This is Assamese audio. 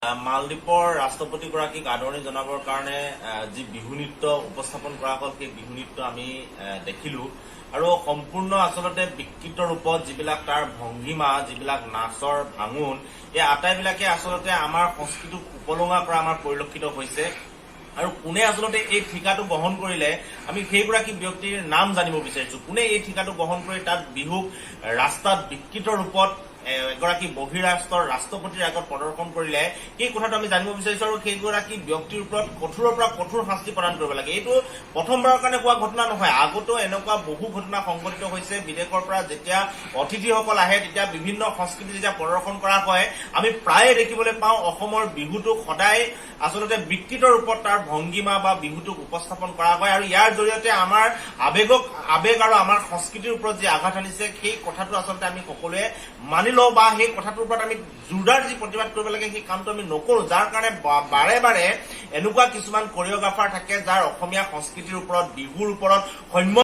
মালদ্বীপৰ ৰাষ্ট্ৰপতিগৰাকীক আদৰণি জনাবৰ কাৰণে যি বিহু নৃত্য উপস্থাপন কৰা হল সেই বিহু নৃত্য আমি দেখিলো আৰু সম্পূৰ্ণ আচলতে বিকৃত ৰূপত যিবিলাক তাৰ ভংগীমা যিবিলাক নাচৰ ভাঙোন এই আটাইবিলাকে আচলতে আমাৰ সংস্কৃতিক উপলঙা কৰা আমাৰ পৰিলক্ষিত হৈছে আৰু কোনে আচলতে এই ঠিকাটো গ্ৰহণ কৰিলে আমি সেইগৰাকী ব্যক্তিৰ নাম জানিব বিচাৰিছো কোনে এই ঠিকাটো গ্ৰহণ কৰি তাত বিহুক ৰাস্তাত বিকৃত ৰূপত এগৰাকী বহিৰাষ্ট্ৰৰ ৰাষ্ট্ৰপতিৰ আগত প্ৰদৰ্শন কৰিলে সেই কথাটো আমি জানিব বিচাৰিছো আৰু সেইগৰাকী ব্যক্তিৰ ওপৰত কঠোৰৰ পৰা কঠোৰ শাস্তি প্ৰদান কৰিব লাগে এইটো প্ৰথমবাৰৰ কাৰণে হোৱা ঘটনা নহয় আগতো এনেকুৱা বহু ঘটনা সংঘটিত হৈছে বিদেশৰ পৰা যেতিয়া অতিথিসকল আহে তেতিয়া বিভিন্ন সংস্কৃতি যেতিয়া প্ৰদৰ্শন কৰা হয় আমি প্ৰায়ে দেখিবলৈ পাওঁ অসমৰ বিহুটোক সদায় আচলতে বিকৃত ৰূপত তাৰ ভংগীমা বা বিহুটোক উপস্থাপন কৰা হয় আৰু ইয়াৰ জৰিয়তে আমাৰ আবেগ আৰু আমাৰ সংস্কৃতিৰ ওপৰত যি আঘাত আনিছে সেই কথাটো আচলতে আমি সকলোৱে মানি লওঁ বা সেই কথাটোৰ ওপৰত আমি জোৰদাৰ যি প্ৰতিবাদ কৰিব লাগে সেই কামটো আমি নকৰো যাৰ কাৰণে বাৰে বাৰে এনেকুৱা কিছুমান কৰিঅগ্ৰাফাৰ থাকে যাৰ অসমীয়া সংস্কৃতিৰ ওপৰত বিহুৰ ওপৰত